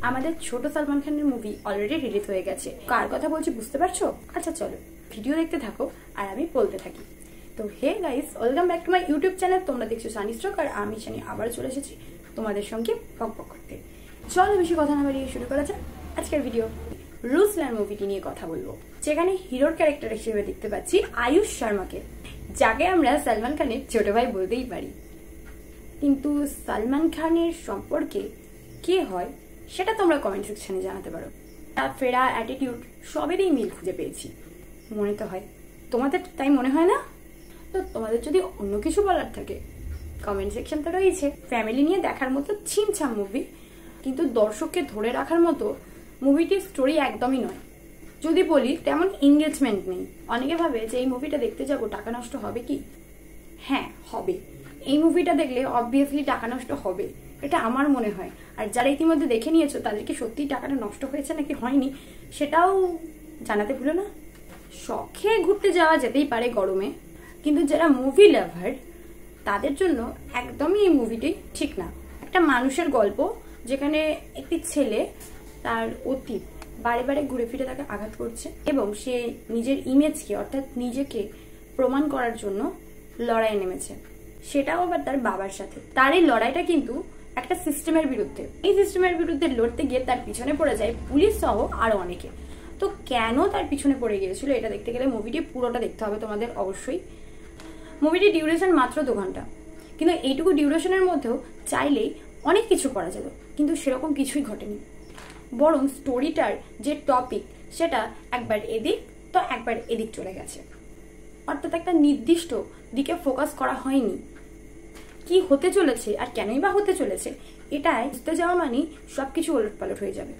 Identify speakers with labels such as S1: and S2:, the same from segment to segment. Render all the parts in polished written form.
S1: আমাদের ছোট সালমান খানের মুভি অলরেডি রিলিজ হয়ে গেছে। কার কথা বলছি বুঝতে পারছো? আচ্ছা চলো ভিডিও দেখতে থাকো আর আমি বলতে থাকি। তো hey guys, welcome back to my YouTube channel. তোমরা দেখছো সানি স্ট্রোক আর আমি সানি আবার চলে এসেছি তোমাদের সঙ্গে বকবক করতে। চলো বেশি কথা না বাড়িয়ে শুরু করা যাক আজকের ভিডিও। রুসলান মুভিটি নিয়ে কথা বলবো, যেখানে হিরোর ক্যারেক্টার হিসেবে দেখতে পাচ্ছি আয়ুষ শর্মাকে, যাকে আমরা সালমান খানের ছোট ভাই বলতেই পারি। কিন্তু সালমান খানের সম্পর্কে কে হয় সেটা তোমরা কমেন্ট সেকশনে জানাতে পারো। তার ফেরা, অ্যাটিটিউড সবেরই মিল খুঁজে পেয়েছি মনে তো হয়। তোমাদের তাই মনে হয় না? তো তোমাদের যদি অন্য কিছু বলার থাকে কমেন্ট সেকশন তো রয়েছে। ফ্যামিলি নিয়ে দেখার মতো ছিমছাম মুভি, কিন্তু দর্শককে ধরে রাখার মতো মুভিটির স্টোরি একদমই নয়। যদি বলি তেমন এঙ্গেজমেন্ট নেই। অনেকে ভাবে যে এই মুভিটা দেখতে যাবো টাকা নষ্ট হবে কি? হ্যাঁ হবে, এই মুভিটা দেখলে অবভিয়াসলি টাকা নষ্ট হবে, এটা আমার মনে হয়। আর যারা ইতিমধ্যে দেখে নিয়েছো তাদেরকে সত্যিই টাকাটা নষ্ট হয়েছে নাকি হয়নি সেটাও জানাতে ভুলো না। শখে ঘুরতে যাওয়া যেতেই পারে গরমে, কিন্তু যারা মুভি লাভার তাদের জন্য একদমই এই মুভিটি ঠিক না। একটা মানুষের গল্প, যেখানে একটি ছেলে তার অতীত বারে বারে ঘুরে ফিরে তাকে আঘাত করছে এবং সে নিজের ইমেজকে অর্থাৎ নিজেকে প্রমাণ করার জন্য লড়াই নেমেছে, সেটাও আবার তার বাবার সাথে। তার এই লড়াইটা কিন্তু একটা সিস্টেমের বিরুদ্ধে। এই সিস্টেমের বিরুদ্ধে লড়তে গিয়ে তার পিছনে পড়ে যায় পুলিশ সহ আরো অনেকে। তো কেন তার পিছনে পড়ে গিয়েছিল এটা দেখতে গেলে মুভিটি পুরোটা দেখতে হবে তোমাদের অবশ্যই। মুভিটির ডিউরেশন মাত্র 2 ঘন্টা, কিন্তু এইটুকু ডিউরেশনের মধ্যেও চাইলেই অনেক কিছু করা যেত, কিন্তু সেরকম কিছুই ঘটেনি। বরং স্টোরিটার যে টপিক সেটা একবার এদিক তো একবার এদিক চলে গেছে, অর্থাৎ একটা নির্দিষ্ট দিকে ফোকাস করা হয়নি। কি হতে চলেছে আর কেনই বা হতে চলেছে এটাই বুঝতে যাওয়া মানে সবকিছু ওলটপালট হয়ে যাবে।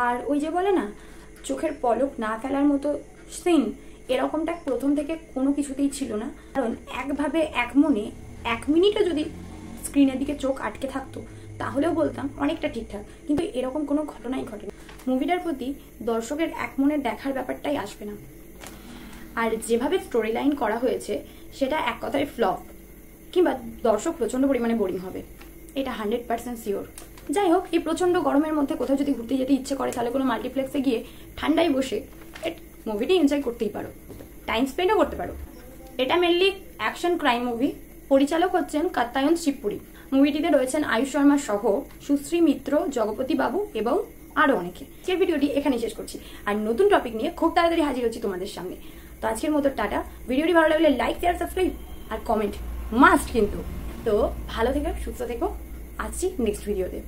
S1: আর ওই যে বলে না, চোখের পলক না ফেলার মতো সিন, এরকমটা প্রথম থেকে কোনো কিছুতেই ছিল না। কারণ একভাবে এক মনে 1 মিনিটও যদি স্ক্রিনের দিকে চোখ আটকে থাকতো তাহলেও বলতাম অনেকটা ঠিকঠাক, কিন্তু এরকম কোনো ঘটনাই ঘটেনি। মুভিটার প্রতি দর্শকের এক মনে দেখার ব্যাপারটাই আসবে না। আর যেভাবে স্টোরি লাইন করা হয়েছে সেটা এক কথায় ফ্লপ, কিংবা দর্শক প্রচন্ড পরিমাণে বোরিং হবে, এটা 100% শিওর। যাই হোক, এই প্রচন্ড গরমের মধ্যে কোথাও যদি ঘুরতে যেতে ইচ্ছে করে তাহলে কোনো মাল্টিপ্লেক্সে গিয়ে ঠান্ডায় বসে মুভিটি এনজয় করতেই পারো, টাইম স্পেন্ডও করতে পারো। এটা মেনলি অ্যাকশন ক্রাইম মুভি। পরিচালক হচ্ছেন কাত্তায়ন শিবপুরী। মুভিটিতে রয়েছেন আয়ুষ শর্মা সহ সুশ্রী মিত্র, জগপতি বাবু এবং আরো অনেকে। আজকের ভিডিওটি এখানেই শেষ করছি, আর নতুন টপিক নিয়ে খুব তাড়াতাড়ি হাজির হচ্ছি তোমাদের সামনে। তো আজকের মতো টাটা। ভিডিওটি ভালো লাগলে লাইক, শেয়ার, সাবস্ক্রাইব আর কমেন্ট মাস্ট কিন্তু। তো ভালো থেকো, সুস্থ থেকো, আসছি নেক্সট ভিডিওতে।